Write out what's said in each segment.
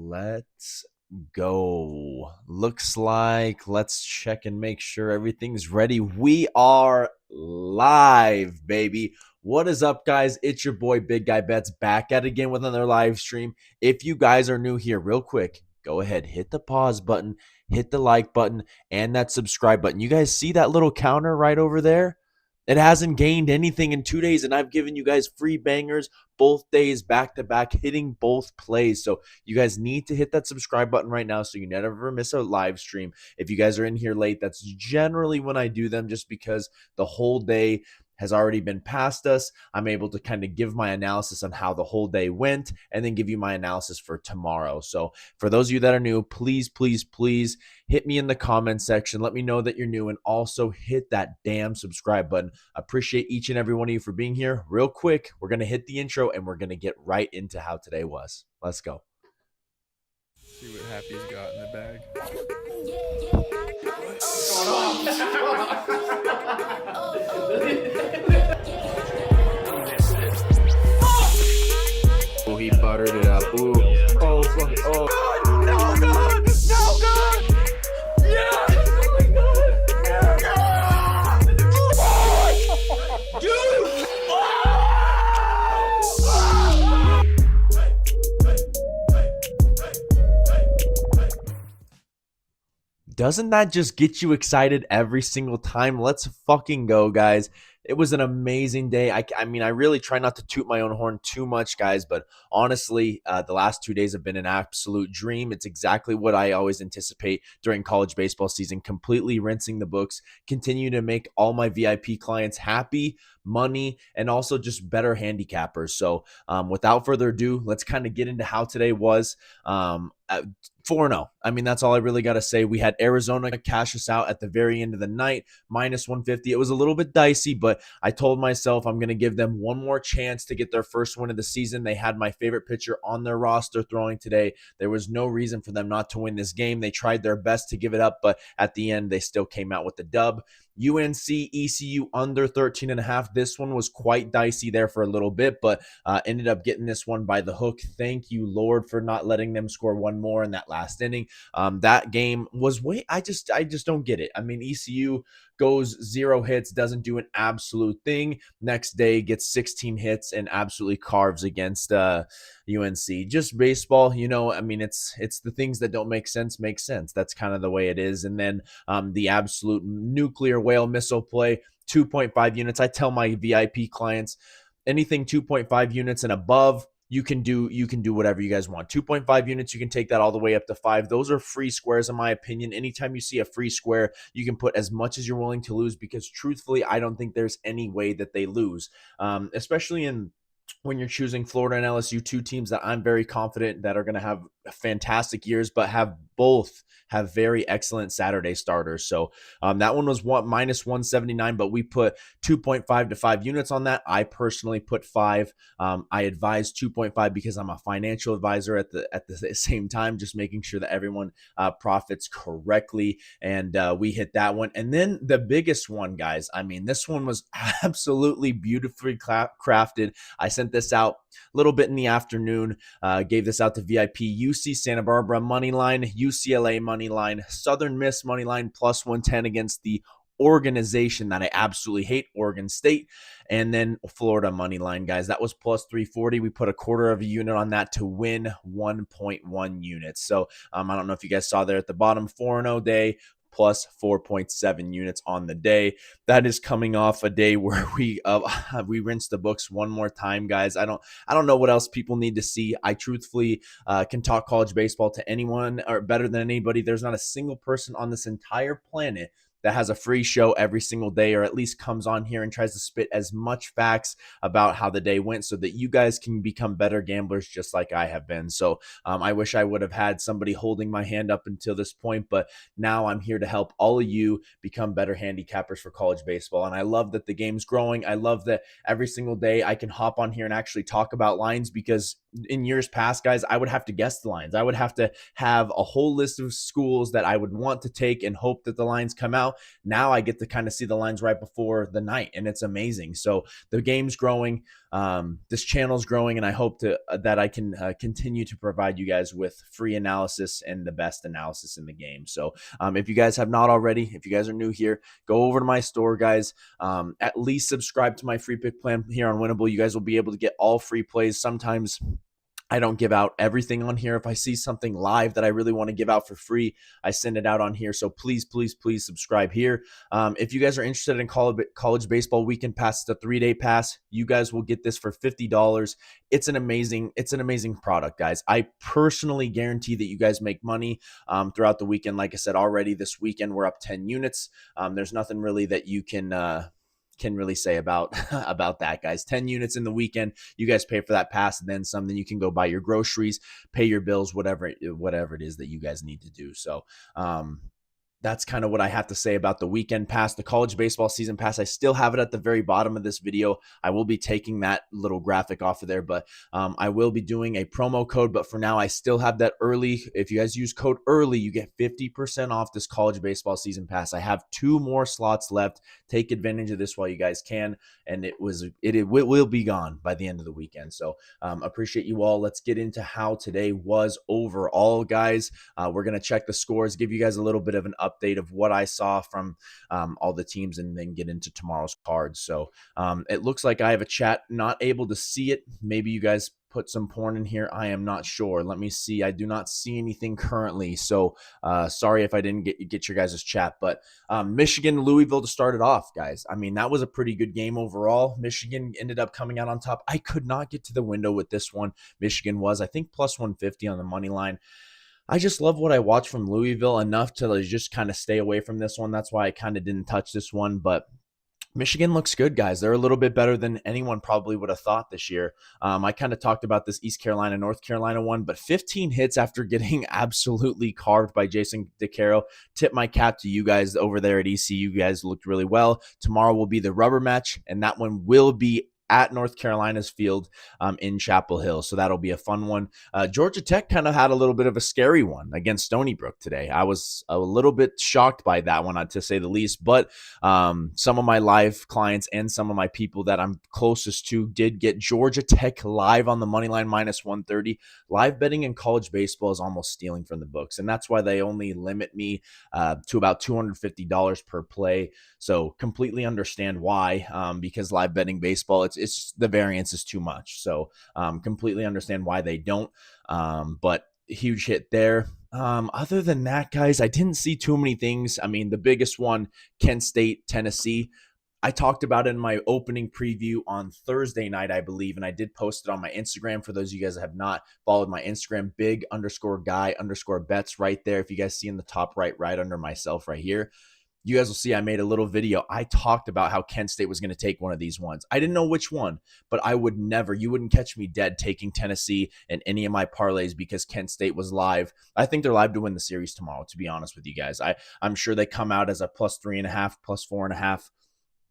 Let's go. Looks like let's check and make sure everything's ready. We are live, baby. What is up, guys? It's your boy Big Guy Bets back at it again with another live stream. If you guys are new here, real quick, go ahead, hit the pause button, hit the like button, and that subscribe button. You guys see that little counter right over there? It hasn't gained anything in 2 days, and I've given you guys free bangers both days back to back, hitting both plays. So you guys need to hit that subscribe button right now so you never miss a live stream. If you guys are in here late, that's generally when I do them, just because the whole day has already been past us. I'm able to kind of give my analysis on how the whole day went and then give you my analysis for tomorrow. So for those of you that are new, please, please, please hit me in the comment section. Let me know that you're new, and also hit that damn subscribe button. Appreciate each and every one of you for being here. Real quick, we're going to hit the intro and we're going to get right into how today was. Let's go. See what Happy's got in the bag. Oh, he buttered it up. Ooh. Oh, fuck. Oh. No good! No good! Yeah! Dude! Doesn't that just get you excited every single time? Let's fucking go, guys. It was an amazing day. I mean, I really try not to toot my own horn too much, guys, but honestly, the last 2 days have been an absolute dream. It's exactly what I always anticipate during college baseball season, completely rinsing the books, continue to make all my VIP clients happy, money, and also just better handicappers. So without further ado, let's kind of get into how today was. 4-0. I mean, that's all I really got to say. We had Arizona cash us out at the very end of the night, minus 150. It was a little bit dicey, but I told myself I'm going to give them one more chance to get their first win of the season. They had my favorite pitcher on their roster throwing today. There was no reason for them not to win this game. They tried their best to give it up, but at the end, they still came out with the dub. UNC ECU under 13.5. This one was quite dicey there for a little bit, but ended up getting this one by the hook. Thank you, Lord, for not letting them score one more in that last inning. That game was I just don't get it. I mean, ECU goes 0 hits, doesn't do an absolute thing. Next day gets 16 hits and absolutely carves against UNC. Just baseball, you know. I mean, it's the things that don't make sense make sense. That's kind of the way it is. And then the absolute nuclear whale missile play, 2.5 units. I tell my VIP clients, anything 2.5 units and above, you can do whatever you guys want. 2.5 units, you can take that all the way up to 5. Those are free squares, in my opinion. Anytime you see a free square, you can put as much as you're willing to lose, because truthfully, I don't think there's any way that they lose, especially when you're choosing Florida and LSU, two teams that I'm very confident that are going to have fantastic years, but both have very excellent Saturday starters. So that one was minus 179, but we put 2.5 to 5 units on that. I personally put 5. I advise 2.5 because I'm a financial advisor at the same time, just making sure that everyone profits correctly. And we hit that one. And then the biggest one, guys, I mean, this one was absolutely beautifully crafted. I sent this out a little bit in the afternoon, gave this out to VIP. UC Santa Barbara money line, UCLA money line, Southern Miss money line plus 110 against the organization that I absolutely hate, Oregon State, and then Florida money line, guys. That was plus 340. We put a quarter of a unit on that to win 1.1 units. So I don't know if you guys saw there at the bottom, 4-0 day, plus 4.7 units on the day. That is coming off a day where we rinsed the books one more time, guys. I don't know what else people need to see. I truthfully can talk college baseball to anyone, or better than anybody. There's not a single person on this entire planet that has a free show every single day, or at least comes on here and tries to spit as much facts about how the day went so that you guys can become better gamblers just like I have been. So I wish I would have had somebody holding my hand up until this point, but now I'm here to help all of you become better handicappers for college baseball. And I love that the game's growing. I love that every single day I can hop on here and actually talk about lines, because in years past, guys, I would have to guess the lines. I would have to have a whole list of schools that I would want to take and hope that the lines come out. Now I get to kind of see the lines right before the night, and it's amazing. So the game's growing. This channel's growing, and I hope that I can continue to provide you guys with free analysis and the best analysis in the game. So if you guys have not already, if you guys are new here, go over to my store, guys. At least subscribe to my free pick plan here on Winnable. You guys will be able to get all free plays. Sometimes I don't give out everything on here. If I see something live that I really want to give out for free, I send it out on here. So please, please, please subscribe here. If you guys are interested in college baseball weekend pass, it's a 3-day pass. You guys will get this for $50. It's an amazing product, guys. I personally guarantee that you guys make money throughout the weekend. Like I said, already this weekend, we're up 10 units. There's nothing really that you can really say about that, guys. 10 units in the weekend, you guys pay for that pass and then some. Then you can go buy your groceries, pay your bills, whatever it is that you guys need to do. So that's kind of what I have to say about the weekend pass. The college baseball season pass, I still have it at the very bottom of this video. I will be taking that little graphic off of there, but I will be doing a promo code. But for now, I still have that early. If you guys use code early, you get 50% off this college baseball season pass. I have 2 more slots left. Take advantage of this while you guys can, and it will be gone by the end of the weekend. So appreciate you all. Let's get into how today was overall, guys. We're gonna check the scores, give you guys a little bit of an update of what I saw from all the teams, and then get into tomorrow's cards. So it looks like I have a chat, not able to see it. Maybe you guys put some porn in here. I am not sure. Let me see. I do not see anything currently. So sorry if I didn't get your guys' chat. But Michigan, Louisville to start it off, guys. I mean, that was a pretty good game overall. Michigan ended up coming out on top. I could not get to the window with this one. Michigan was, I think, plus 150 on the money line. I just love what I watched from Louisville enough to just kind of stay away from this one. That's why I kind of didn't touch this one. But Michigan looks good, guys. They're a little bit better than anyone probably would have thought this year. I kind of talked about this East Carolina, North Carolina one, but 15 hits after getting absolutely carved by Jason DeCaro. Tip my cap to you guys over there at ECU. You guys looked really well. Tomorrow will be the rubber match, and that one will be at North Carolina's field in Chapel Hill. So that'll be a fun one. Georgia Tech kind of had a little bit of a scary one against Stony Brook today. I was a little bit shocked by that one, to say the least, but some of my live clients and some of my people that I'm closest to did get Georgia Tech live on the money line minus 130. Live betting in college baseball is almost stealing from the books, and that's why they only limit me to about $250 per play. So completely understand why, because live betting baseball, it's the variance is too much. So completely understand why they don't. But huge hit there. Other than that, guys, I didn't see too many things. I mean, the biggest one, Kent State, Tennessee. I talked about it in my opening preview on Thursday night, I believe, and I did post it on my Instagram. For those of you guys that have not followed my Instagram, big_guy_bets right there. If you guys see in the top right under myself right here, you guys will see I made a little video. I talked about how Kent State was going to take one of these ones. I didn't know which one, but you wouldn't catch me dead taking Tennessee in any of my parlays because Kent State was live. I think they're live to win the series tomorrow, to be honest with you guys. I'm sure they come out as a plus 3.5, plus 4.5.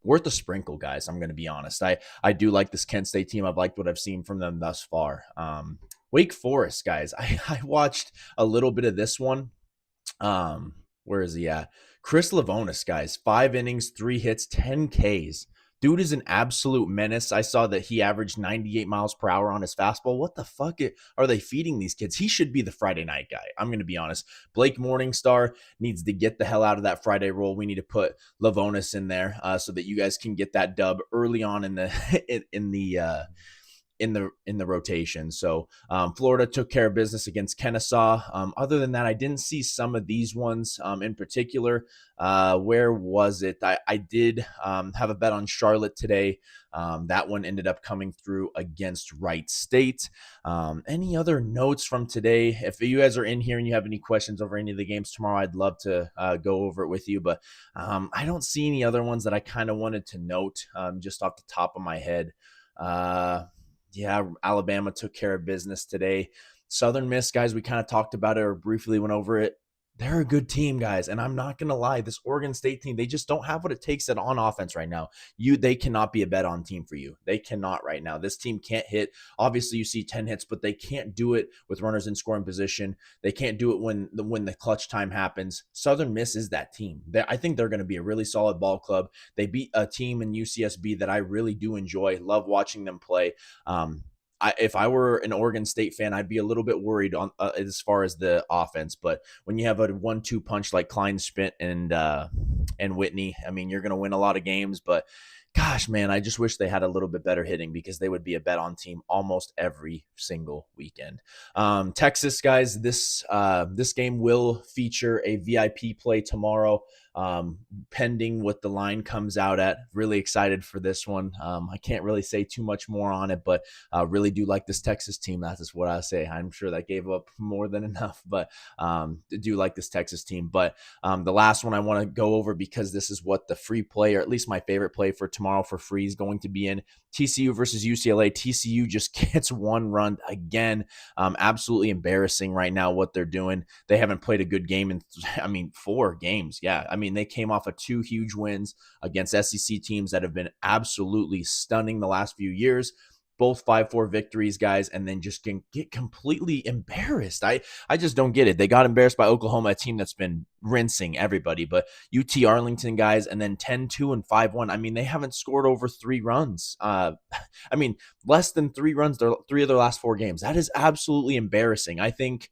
Worth a sprinkle, guys. I'm going to be honest. I do like this Kent State team. I've liked what I've seen from them thus far. Wake Forest, guys. I watched a little bit of this one. Where is he at? Chris Livonis, guys. 5 innings, 3 hits, 10 Ks. Dude is an absolute menace. I saw that he averaged 98 miles per hour on his fastball. What the fuck are they feeding these kids? He should be the Friday night guy. I'm going to be honest. Blake Morningstar needs to get the hell out of that Friday role. We need to put Livonis in there so that you guys can get that dub early on in the in the rotation. So Florida took care of business against Kennesaw. Other than that, I didn't see some of these ones in particular. Where was it? I did have a bet on Charlotte today. That one ended up coming through against Wright State. Any other notes from today? If you guys are in here and you have any questions over any of the games tomorrow, I'd love to go over it with you. But I don't see any other ones that I kind of wanted to note just off the top of my head. Yeah, Alabama took care of business today. Southern Miss, guys, we kind of talked about it or briefly went over it. they're a good team, guys. And I'm not going to lie, this Oregon State team, they just don't have what it takes on offense right now. They cannot be a bet on team for you. They cannot right now. This team can't hit. Obviously, you see 10 hits, but they can't do it with runners in scoring position. They can't do it when the clutch time happens. Southern Miss is that team. I think they're going to be a really solid ball club. They beat a team in UCSB that I really do enjoy. Love watching them play. If I were an Oregon State fan, I'd be a little bit worried on as far as the offense. But when you have a 1-2 punch like Kleinschmidt and Whitney, I mean, you're going to win a lot of games. But gosh, man, I just wish they had a little bit better hitting because they would be a bet on team almost every single weekend. Texas, guys, this game will feature a VIP play tomorrow. Pending what the line comes out at. Really excited for this one. I can't really say too much more on it, but really do like this Texas team. That's just what I say. I'm sure that gave up more than enough, but do like this Texas team. But the last one I want to go over, because this is what the free play, or at least my favorite play for tomorrow for free, is going to be in. TCU versus UCLA. TCU just gets one run again. Absolutely embarrassing right now what they're doing. They haven't played a good game in 4 games. Yeah, I mean, they came off of 2 huge wins against SEC teams that have been absolutely stunning the last few years. Both 5-4 victories, guys, and then just can get completely embarrassed. I just don't get it. They got embarrassed by Oklahoma, a team that's been rinsing everybody, but UT Arlington, guys, and then 10-2 and 5-1. I mean, they haven't scored over 3 runs. Less than 3 runs, 3 of their last 4 games. That is absolutely embarrassing. I think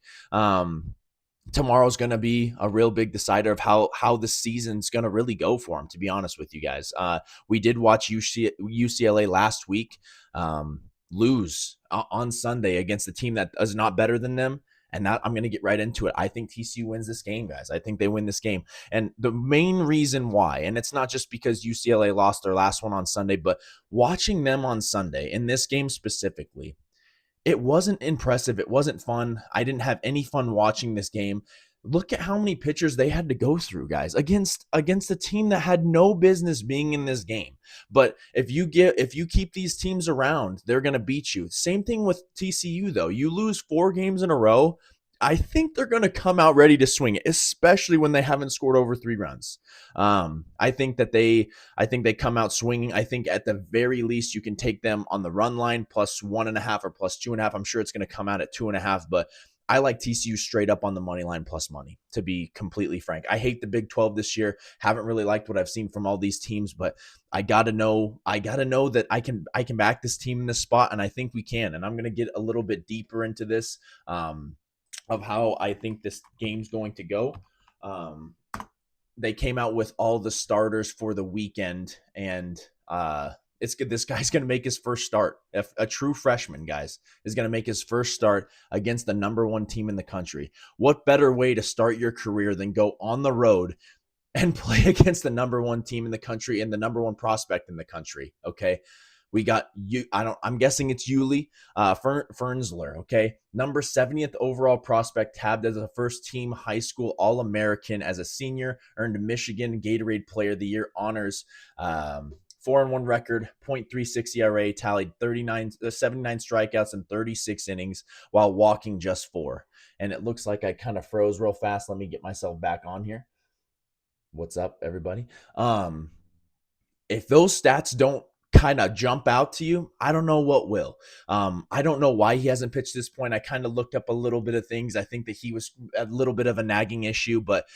tomorrow's going to be a real big decider of how the season's going to really go for them, to be honest with you guys. We did watch UCLA last week lose on Sunday against a team that is not better than them. And that, I'm going to get right into it. I think TCU wins this game, guys. I think they win this game. And the main reason why, and it's not just because UCLA lost their last one on Sunday, but watching them on Sunday in this game specifically, it wasn't impressive. It wasn't fun. I didn't have any fun watching this game. Look at how many pitchers they had to go through, guys, against a team that had no business being in this game. But if you keep these teams around, they're going to beat you. Same thing with TCU, though. You lose 4 games in a row, I think they're going to come out ready to swing it, especially when they haven't scored over 3 runs. I think they come out swinging. I think at the very least you can take them on the run line plus 1.5 or plus 2.5. I'm sure it's going to come out at 2.5, but I like TCU straight up on the money line plus money, to be completely frank. I hate the Big 12 this year. Haven't really liked what I've seen from all these teams, but I gotta know that I can back this team in this spot, and I think we can. And I'm gonna get a little bit deeper into this. Of how I think this game's going to go. They came out with all the starters for the weekend, and it's good. This guy's going to make his first start. A true freshman, guys, is going to make his first start against the number 1 team in the country. What better way to start your career than go on the road and play against the number 1 team in the country and the number 1 prospect in the country? Okay. We got you. I'm guessing it's Yuli Fernsler. Okay, number 70th overall prospect, tabbed as a first-team high school All-American as a senior, earned Michigan Gatorade Player of the Year honors. 4-1 record, .36 ERA, tallied 79 strikeouts and 36 innings while walking just 4. And it looks like I kind of froze real fast. Let me get myself back on here. What's up, everybody? If those stats don't kind of jump out to you, I don't know what will. I don't know why he hasn't pitched this point. I kind of looked up a little bit of things. I think that he was a little bit of a nagging issue, but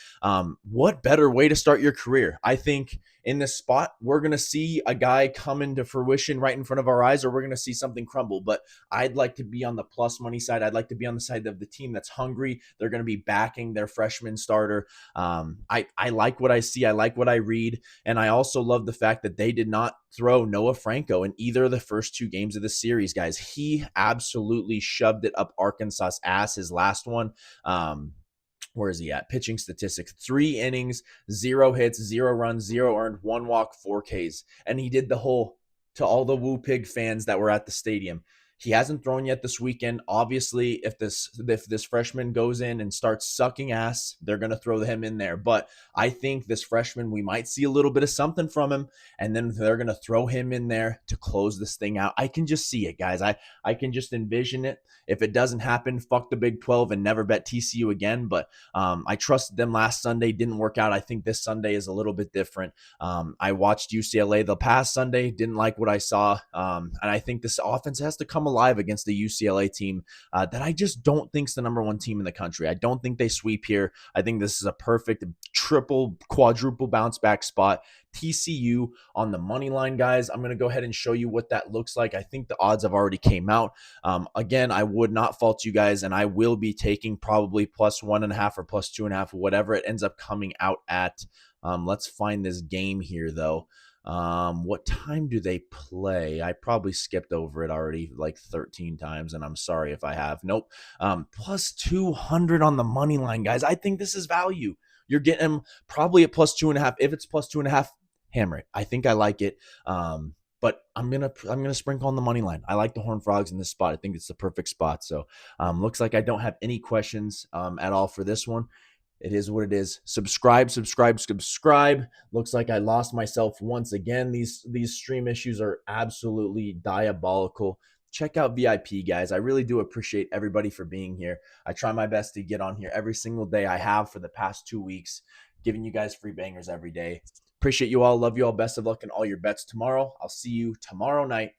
what better way to start your career? I think in this spot, we're going to see a guy come into fruition right in front of our eyes, or we're going to see something crumble. But I'd like to be on the plus money side. I'd like to be on the side of the team that's hungry. They're going to be backing their freshman starter. I like what I see. I like what I read. And I also love the fact that they did not throw Noah Franco in either of the first 2 games of the series, guys. He absolutely shoved it up Arkansas's ass his last one. Where is he at? Pitching statistics: 3 innings, 0 hits, 0 runs, 0 earned, 1 walk, 4 Ks. And he did the whole, to all the Woo Pig fans that were at the stadium, He hasn't thrown yet this weekend. Obviously, if this freshman goes in and starts sucking ass, they're going to throw him in there. But I think this freshman, we might see a little bit of something from him, and then they're going to throw him in there to close this thing out. I can just see it, guys. I can just envision it. If it doesn't happen, fuck the Big 12 and never bet TCU again. But I trusted them last Sunday. Didn't work out. I think this Sunday is a little bit different. I watched UCLA the past Sunday. Didn't like what I saw. And I think this offense has to come alive against the UCLA team that I just don't think is the number one team in the country. I don't think they sweep here. I think this is a perfect triple, quadruple bounce back spot. TCU on the money line, guys. I'm going to go ahead and show you what that looks like. I think the odds have already came out. Again, I would not fault you guys, and I will be taking probably +1.5 or +2.5, whatever it ends up coming out at. Let's find this game here, though. What time do they play? I probably skipped over it already like 13 times, and I'm sorry if I have. Nope. +200 on the money line, guys. I think this is value. You're getting them probably at +2.5. If it's +2.5, hammer it. I think I like it. But I'm gonna sprinkle on the money line. I like the Horned Frogs in this spot. I think it's the perfect spot. So looks like I don't have any questions at all for this one. It is what it is. Subscribe. Looks like I lost myself once again. These stream issues are absolutely diabolical. Check out VIP, guys. I really do appreciate everybody for being here. I try my best to get on here every single day. I have for the past 2 weeks, giving you guys free bangers every day. Appreciate you all. Love you all. Best of luck in all your bets tomorrow. I'll see you tomorrow night